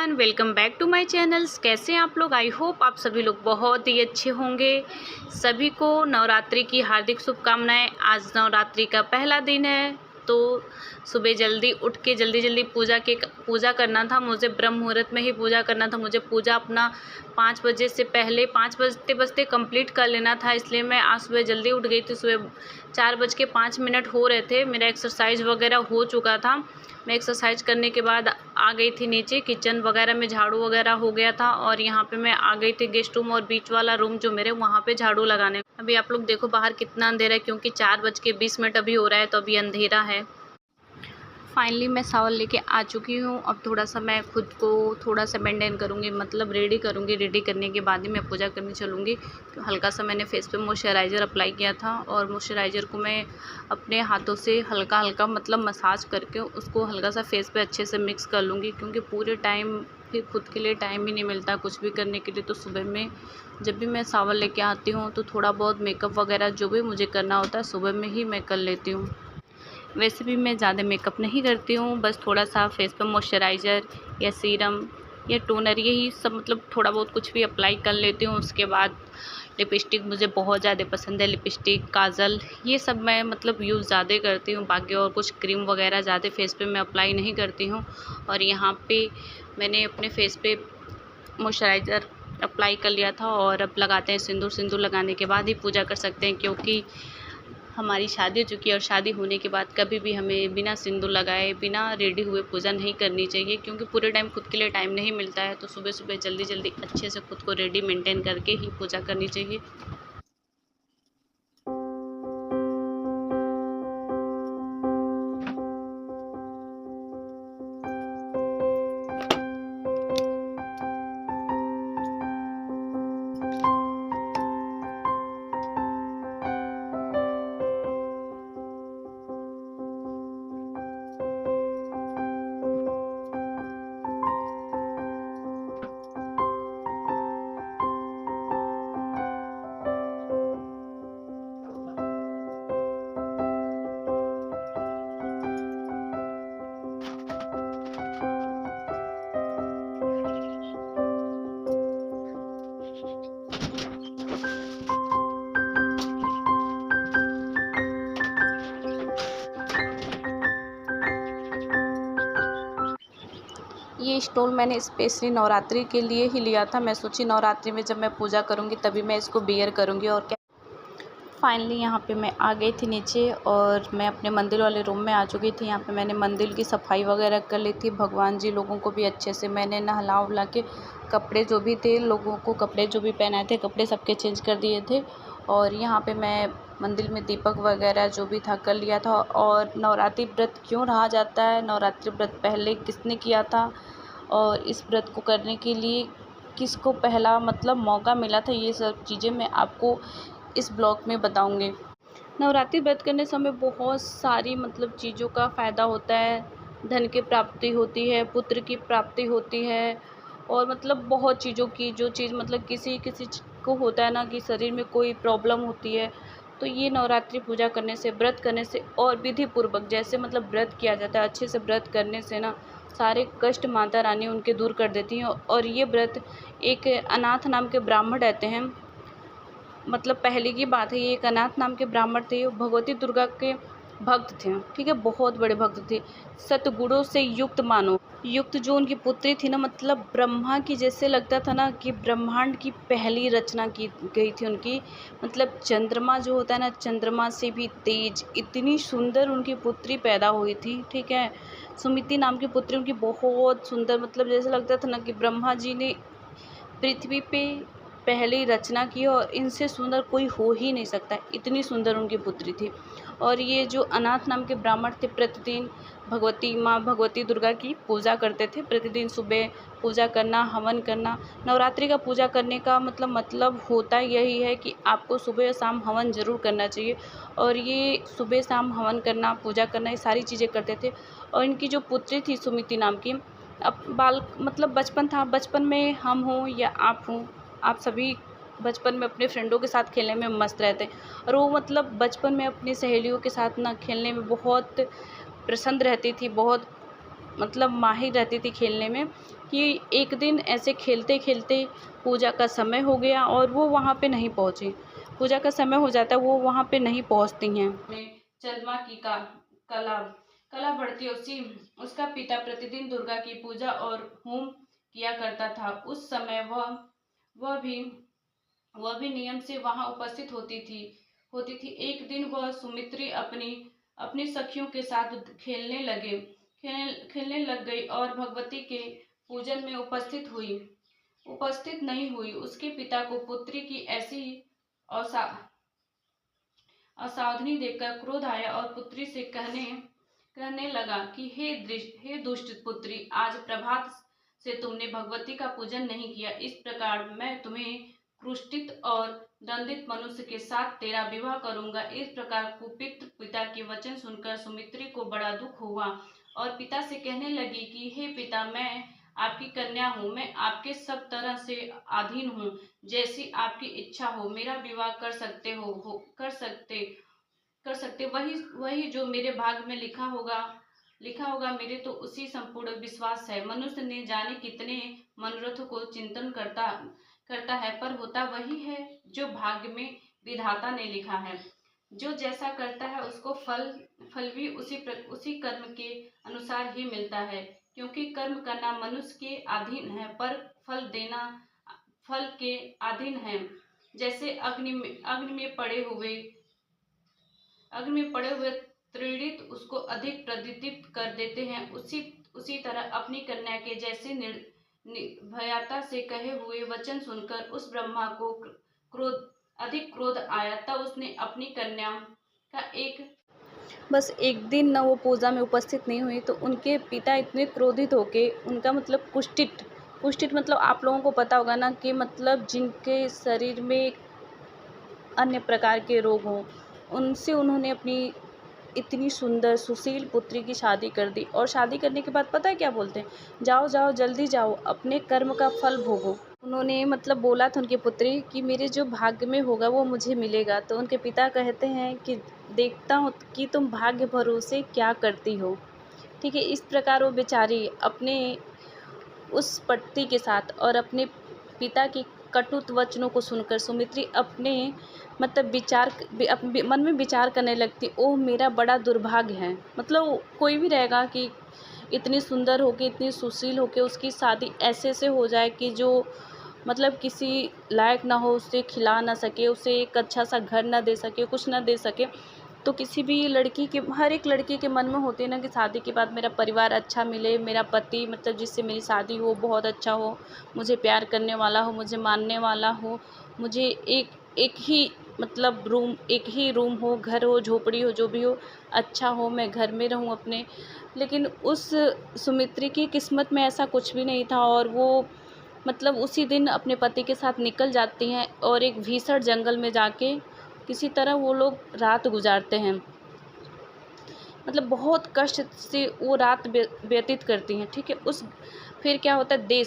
Everyone, welcome back to my channels. कैसे हैं आप लोग? आई होप आप सभी लोग बहुत ही अच्छे होंगे। सभी को नवरात्रि की हार्दिक शुभकामनाएं। आज नवरात्रि का पहला दिन है, तो सुबह जल्दी उठ के जल्दी पूजा करना था। मुझे ब्रह्म मुहूर्त में ही पूजा करना था। मुझे पूजा अपना 5 बजे से पहले 5 बजते बजते कंप्लीट कर लेना था, इसलिए मैं आज सुबह जल्दी उठ गई थी। सुबह 4:05 हो रहे थे। मेरा एक्सरसाइज वगैरह हो चुका था। मैं एक्सरसाइज करने के बाद आ गई थी नीचे। किचन वगैरह में झाड़ू वगैरह हो गया था और यहाँ पे मैं आ गई थी गेस्ट रूम और बीच वाला रूम जो मेरे, वहाँ पे झाड़ू लगाने। अभी आप लोग देखो बाहर कितना अंधेरा है, क्योंकि 4:20 अभी हो रहा है, तो अभी अंधेरा है। फाइनली मैं शावर लेके आ चुकी हूँ। अब थोड़ा सा मैं खुद को थोड़ा सा मेंटेन करूँगी, मतलब रेडी करूँगी। रेडी करने के बाद ही मैं पूजा करने चलूँगी। तो हल्का सा मैंने फेस पे मॉइस्चराइज़र अप्लाई किया था और मॉइस्चराइज़र को मैं अपने हाथों से हल्का हल्का मतलब मसाज करके उसको हल्का सा फेस पे अच्छे से मिक्स कर लूँगी, क्योंकि पूरे टाइम फिर खुद के लिए टाइम ही नहीं मिलता कुछ भी करने के लिए। तो सुबह में जब भी मैं शावर लेके आती हूँ तो थोड़ा बहुत मेकअप वगैरह जो भी मुझे करना होता है सुबह में ही मैं कर लेती हूँ। वैसे भी मैं ज़्यादा मेकअप नहीं करती हूँ, बस थोड़ा सा फेस पे मॉइस्चराइज़र या सीरम या टोनर यही सब, मतलब थोड़ा बहुत कुछ भी अप्लाई कर लेती हूँ। उसके बाद लिपस्टिक मुझे बहुत ज़्यादा पसंद है। लिपस्टिक, काजल, ये सब मैं मतलब यूज़ ज़्यादा करती हूँ। बाकी और कुछ क्रीम वगैरह ज़्यादा फेस पे मैं अप्लाई नहीं करती हूँ। और यहाँ पे मैंने अपने फेस पे मॉइस्चराइज़र अप्लाई कर लिया था और अब लगाते हैं सिंदूर। सिंदूर लगाने के बाद ही पूजा कर सकते हैं, क्योंकि हमारी शादी हो चुकी है और शादी होने के बाद कभी भी हमें बिना सिंदूर लगाए, बिना रेडी हुए पूजा नहीं करनी चाहिए, क्योंकि पूरे टाइम खुद के लिए टाइम नहीं मिलता है। तो सुबह सुबह जल्दी अच्छे से खुद को रेडी मेंटेन करके ही पूजा करनी चाहिए। ये स्टॉल मैंने स्पेशली नवरात्रि के लिए ही लिया था। मैं सोची नवरात्रि में जब मैं पूजा करूँगी तभी मैं इसको बियर करूँगी। और क्या, फाइनली यहाँ पे मैं आ गई थी नीचे और मैं अपने मंदिर वाले रूम में आ चुकी थी। यहाँ पे मैंने मंदिर की सफाई वगैरह कर ली थी। भगवान जी लोगों को भी अच्छे से मैंने नहला उहला के, कपड़े जो भी थे लोगों को, कपड़े जो भी पहनाए थे, कपड़े सबके चेंज कर दिए थे। और यहाँ पे मैं मंदिर में दीपक वगैरह जो भी था कर लिया था। और नवरात्रि व्रत क्यों रहा जाता है, नवरात्रि व्रत पहले किसने किया था और इस व्रत को करने के लिए किसको पहला मतलब मौका मिला था, ये सब चीज़ें मैं आपको इस ब्लॉग में बताऊंगी। नवरात्रि व्रत करने से हमें बहुत सारी मतलब चीज़ों का फ़ायदा होता है। धन की प्राप्ति होती है, पुत्र की प्राप्ति होती है, और मतलब बहुत चीज़ों की जो चीज़ मतलब किसी किसी को होता है ना कि शरीर में कोई प्रॉब्लम होती है, तो ये नवरात्रि पूजा करने से, व्रत करने से और विधि पूर्वक जैसे मतलब व्रत किया जाता है, अच्छे से व्रत करने से ना सारे कष्ट माता रानी उनके दूर कर देती हैं। और ये व्रत एक अनाथ नाम के ब्राह्मण रहते हैं, मतलब पहले की बात है, ये एक अनाथ नाम के ब्राह्मण थे। भगवती दुर्गा के भक्त थे, ठीक है, बहुत बड़े भक्त थे। सतगुणों से युक्त मानो, युक्त जो उनकी पुत्री थी ना, मतलब ब्रह्मा की जैसे लगता था ना कि ब्रह्मांड की पहली रचना की गई थी उनकी। मतलब चंद्रमा जो होता है ना, चंद्रमा से भी तेज, इतनी सुंदर उनकी पुत्री पैदा हुई थी, ठीक है। सुमिति नाम की पुत्री उनकी बहुत सुंदर, मतलब जैसे लगता था ना कि ब्रह्मा जी ने पृथ्वी पे पहली रचना की और इनसे सुंदर कोई हो ही नहीं सकता, इतनी सुंदर उनकी पुत्री थी। और ये जो अनाथ नाम के ब्राह्मण थे, प्रतिदिन भगवती दुर्गा की पूजा करते थे। प्रतिदिन सुबह पूजा करना, हवन करना। नवरात्रि का पूजा करने का मतलब होता यही है कि आपको सुबह शाम हवन ज़रूर करना चाहिए। और ये सुबह शाम हवन करना, पूजा करना, ये सारी चीज़ें करते थे। और इनकी जो पुत्री थी सुमिति नाम की, अब मतलब बचपन था, बचपन में हम हों या आप हों, आप सभी बचपन में अपने फ्रेंडों के साथ खेलने में मस्त रहते हैं। और वो मतलब बचपन में अपनी सहेलियों के साथ ना खेलने में बहुत प्रसन्न रहती थी, बहुत मतलब माहिर रहती थी खेलने में कि एक दिन ऐसे खेलते खेलते पूजा का समय हो गया और वो वहाँ पे नहीं पहुँची। पूजा का समय हो जाता है, वो वहाँ पे नहीं पहुँचती हैं। में चंद्रमा की का कला कला बढ़ती उसी उसका पिता प्रतिदिन दुर्गा की पूजा और होम किया करता था। उस समय वह भी वह भी नियम से वहां उपस्थित होती थी। एक दिन वह सुमित्री अपनी अपनी सखियों के साथ खेलने लग गई और भगवती के पूजन में उपस्थित नहीं हुई। उसके पिता को पुत्री की ऐसी असा असावधानी देखकर क्रोध आया और पुत्री से कहने लगा कि हे दुष्ट पुत्री, आज प्रभात से तुमने भगवती का पूजन नहीं किया। इस प्रकार मैं तुम्हें क्रूष्टित और दंडित मनुष्य के साथ तेरा विवाह करूंगा। इस प्रकार कुपित पिता के वचन सुनकर सुमित्री को बड़ा दुख हुआ और पिता से कहने लगी कि हे पिता, मैं आपकी कन्या हूँ, मैं आपके सब तरह से अधीन हूँ। जैसी आपकी इच्छा हो मेरा विवाह कर सकते। वही जो मेरे भाग्य में लिखा होगा मेरे तो उसी संपूर्ण विश्वास है। मनुष्य ने जाने कितने मनोरथों को चिंतन करता है, पर होता वही है जो भाग्य में विधाता ने लिखा है। जो जैसा करता है उसको फल भी उसी कर्म के अनुसार ही मिलता है, क्योंकि कर्म करना मनुष्य के अधीन है, पर फल के अधीन है। जैसे अग्नि में पड़े हुए त्रिणित उसको अधिक प्रदीप्त कर देते हैं, उसी तरह अपनी कन्या के जैसे निर्भयता से कहे हुए वचन सुनकर उस ब्रह्मा को अधिक क्रोध आया। तब उसने अपनी कन्या का बस एक दिन न वो पूजा में उपस्थित नहीं हुई तो उनके पिता इतने क्रोधित होके उनका मतलब कुष्ठित मतलब आप लोगों को पता होगा ना कि मतलब जिनके शरीर में अन्य प्रकार के रोग हों, उनसे उन्होंने अपनी इतनी सुंदर सुशील पुत्री की शादी कर दी। और शादी करने के बाद पता है क्या बोलते हैं, जाओ जाओ जल्दी जाओ, अपने कर्म का फल भोगो। उन्होंने मतलब बोला था उनकी पुत्री कि मेरे जो भाग्य में होगा वो मुझे मिलेगा। तो उनके पिता कहते हैं कि देखता हूँ कि तुम भाग्य भरोसे क्या करती हो। ठीक है, इस प्रकार वो बेचारी अपने उस पति के साथ और अपने पिता की कटुत वचनों को सुनकर सुमित्री अपने मतलब मन में विचार करने लगती, ओह मेरा बड़ा दुर्भाग्य है। मतलब कोई भी रहेगा कि इतनी सुंदर होके इतनी सुशील होके उसकी शादी ऐसे से हो जाए कि जो मतलब किसी लायक ना हो, उसे खिला ना सके, उसे एक अच्छा सा घर ना दे सके, कुछ ना दे सके। तो किसी भी हर एक लड़की के मन में होते हैं ना कि शादी के बाद मेरा परिवार अच्छा मिले, मेरा पति मतलब जिससे मेरी शादी हो बहुत अच्छा हो, मुझे प्यार करने वाला हो, मुझे मानने वाला हो, मुझे एक ही रूम हो, घर हो, झोपड़ी हो, जो भी हो, अच्छा हो, मैं घर में रहूं अपने। लेकिन उस सुमित्री की किस्मत में ऐसा कुछ भी नहीं था और वो मतलब उसी दिन अपने पति के साथ निकल जाती हैं और एक भीषण जंगल में जाके किसी तरह वो लोग रात गुजारते हैं। मतलब बहुत कष्ट से वो रात व्यतीत करती हैं। ठीक है, फिर क्या होता है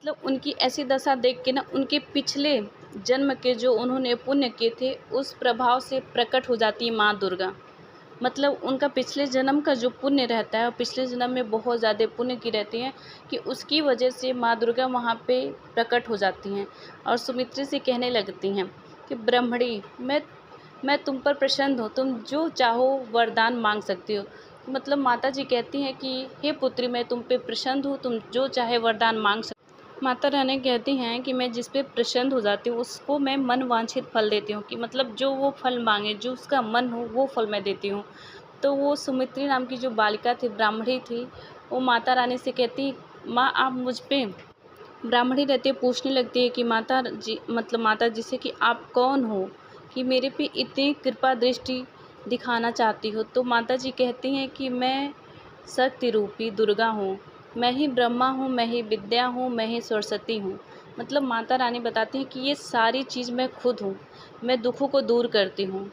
मतलब उनकी ऐसी दशा देख के ना उनके पिछले जन्म के जो उन्होंने पुण्य किए थे उस प्रभाव से प्रकट हो जाती है माँ दुर्गा। मतलब उनका पिछले जन्म का जो पुण्य रहता है और पिछले जन्म में बहुत ज़्यादा पुण्य की रहती हैं कि उसकी वजह से माँ दुर्गा वहाँ पे प्रकट हो जाती हैं और सुमित्री से कहने लगती हैं कि ब्रह्मणी, मैं तुम पर प्रसन्न हूँ, तुम जो चाहो वरदान मांग सकती हो। मतलब माता जी कहती हैं कि हे पुत्री, मैं तुम पे प्रसन्न हूँ, तुम जो चाहे वरदान मांग सकती। माता रानी कहती हैं कि मैं जिस पे प्रसन्न हो जाती हूँ उसको मैं मन वांछित फल देती हूँ, कि मतलब जो वो फल मांगे, जो उसका मन हो वो फल मैं देती हूँ। तो वो सुमित्री नाम की जो बालिका थी, ब्राह्मणी थी, वो माता रानी से कहती, माँ आप मुझ पे, ब्राह्मणी रहती है, पूछने लगती है कि माता जी से कि आप कौन हो कि मेरे पे इतनी कृपा दृष्टि दिखाना चाहती हो। तो माता जी कहती हैं कि मैं शक्ति रूपी दुर्गा हूँ, मैं ही ब्रह्मा हूँ, मैं ही विद्या हूँ, मैं ही सरस्वती हूँ। मतलब माता रानी बताती हैं कि ये सारी चीज़ मैं खुद हूँ, मैं दुखों को दूर करती हूँ।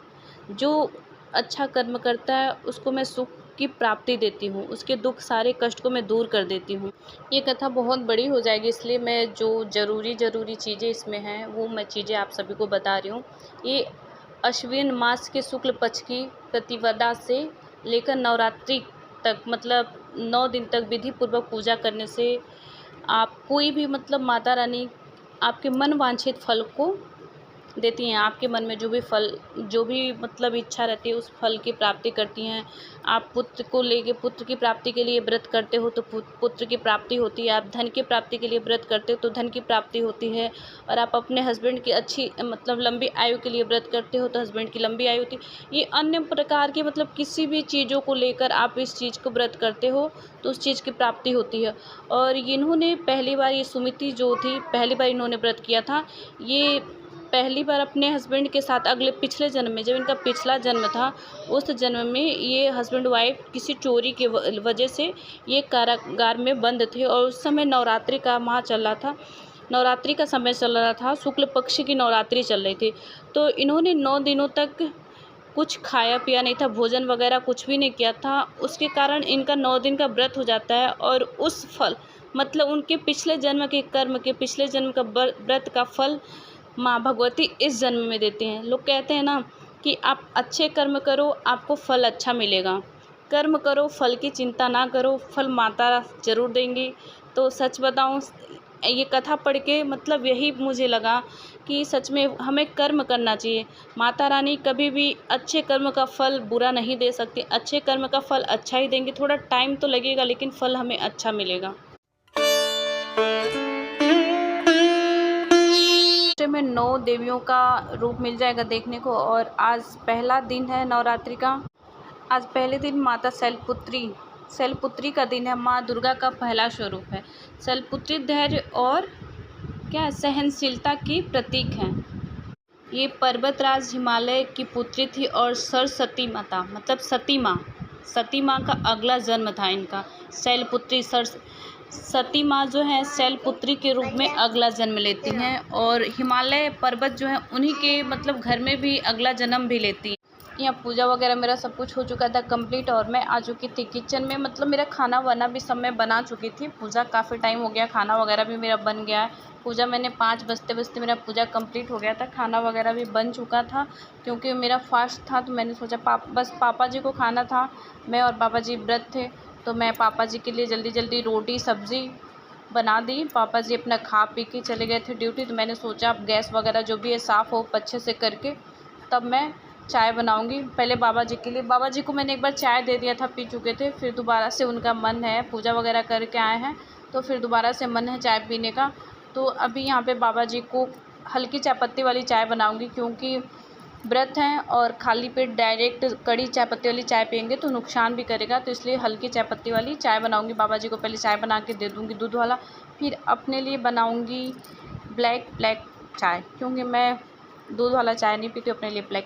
जो अच्छा कर्म करता है उसको मैं सुख की प्राप्ति देती हूँ, उसके दुख सारे कष्ट को मैं दूर कर देती हूँ। ये कथा बहुत बड़ी हो जाएगी, इसलिए मैं जो ज़रूरी चीज़ें इसमें हैं वो मैं चीज़ें आप सभी को बता रही हूँ। ये अश्विन मास के शुक्ल पक्ष की प्रतिपदा से लेकर नवरात्रि तक मतलब 9 दिन तक विधि पूर्वक पूजा करने से आप कोई भी मतलब माता रानी आपके मन वांछित फल को देती हैं। आपके मन में जो भी मतलब इच्छा रहती है उस फल की प्राप्ति करती हैं। आप पुत्र को लेके पुत्र की प्राप्ति के लिए व्रत करते हो तो पुत्र की प्राप्ति होती है। आप धन की प्राप्ति के लिए व्रत करते हो तो धन की प्राप्ति होती है। और आप अपने हस्बैंड की अच्छी मतलब लंबी आयु के लिए व्रत करते हो तो हस्बैंड की लंबी आयु होती है। ये अन्य प्रकार के मतलब किसी भी चीज़ों को लेकर आप इस चीज़ को व्रत करते हो तो उस चीज़ की प्राप्ति होती है। और इन्होंने पहली बार ये सुमिति जो थी पहली बार इन्होंने व्रत किया था। ये पहली बार अपने हस्बैंड के साथ पिछले जन्म में, जब इनका पिछला जन्म था उस जन्म में ये हस्बैंड वाइफ किसी चोरी के वजह से ये कारागार में बंद थे। और उस समय नवरात्रि का माह चल रहा था, नवरात्रि का समय चल रहा था, शुक्ल पक्ष की नवरात्रि चल रही थी। तो इन्होंने 9 दिनों तक कुछ खाया पिया नहीं था, भोजन वगैरह कुछ भी नहीं किया था। उसके कारण इनका 9 दिन का व्रत हो जाता है। और उस फल मतलब उनके पिछले जन्म के कर्म के पिछले जन्म का व्रत का फल माँ भगवती इस जन्म में देते हैं। लोग कहते हैं ना कि आप अच्छे कर्म करो आपको फल अच्छा मिलेगा, कर्म करो फल की चिंता ना करो, फल माता ज़रूर देंगी। तो सच बताऊँ ये कथा पढ़ के मतलब यही मुझे लगा कि सच में हमें कर्म करना चाहिए। माता रानी कभी भी अच्छे कर्म का फल बुरा नहीं दे सकती, अच्छे कर्म का फल अच्छा ही देंगी। थोड़ा टाइम तो लगेगा लेकिन फल हमें अच्छा मिलेगा। में 9 देवियों का रूप मिल जाएगा देखने को। और आज पहला दिन है नवरात्रि का। आज पहले दिन माता शैलपुत्री का दिन है। माँ दुर्गा का पहला स्वरूप है। शैलपुत्री धैर्य और क्या सहनशीलता की प्रतीक है। ये पर्वतराज हिमालय की पुत्री थी और सरस्वती माता मतलब सती माँ का अगला जन्म था इनका। शैलपुत्री सती माँ जो है शैलपुत्री के रूप में अगला जन्म लेती हैं। और हिमालय पर्वत जो है उन्हीं के मतलब घर में भी अगला जन्म भी लेती है। यहाँ पूजा वगैरह मेरा सब कुछ हो चुका था कंप्लीट और मैं आ चुकी थी किचन में। मतलब मेरा खाना वाना भी सब मैं बना चुकी थी। पूजा काफ़ी टाइम हो गया, खाना वगैरह भी मेरा बन गया है। पूजा मैंने 5 बजते मेरा पूजा कंप्लीट हो गया था। खाना वगैरह भी बन चुका था क्योंकि मेरा फास्ट था। तो मैंने सोचा बस पापा जी को खाना था, मैं और पापा जी व्रत थे तो मैं पापा जी के लिए जल्दी जल्दी रोटी सब्ज़ी बना दी। पापा जी अपना खा पी के चले गए थे ड्यूटी। तो मैंने सोचा अब गैस वगैरह जो भी है साफ़ हो अच्छे से करके तब मैं चाय बनाऊंगी। पहले बाबा जी के लिए, बाबा जी को मैंने एक बार चाय दे दिया था, पी चुके थे। फिर दोबारा से उनका मन है, पूजा वगैरह करके आए हैं तो फिर दोबारा से मन है चाय पीने का। तो अभी यहाँ पे बाबा जी को हल्की चाय पत्ती वाली चाय बनाऊंगी क्योंकि व्रत हैं और खाली पेट डायरेक्ट कड़ी चाय पत्ती वाली चाय पियेंगे तो नुकसान भी करेगा। तो इसलिए हल्की चाय पत्ती वाली चाय बनाऊंगी। बाबा जी को पहले चाय बना के दे दूँगी दूध वाला, फिर अपने लिए बनाऊँगी ब्लैक चाय क्योंकि मैं दूध वाला चाय नहीं पीती, अपने लिए ब्लैक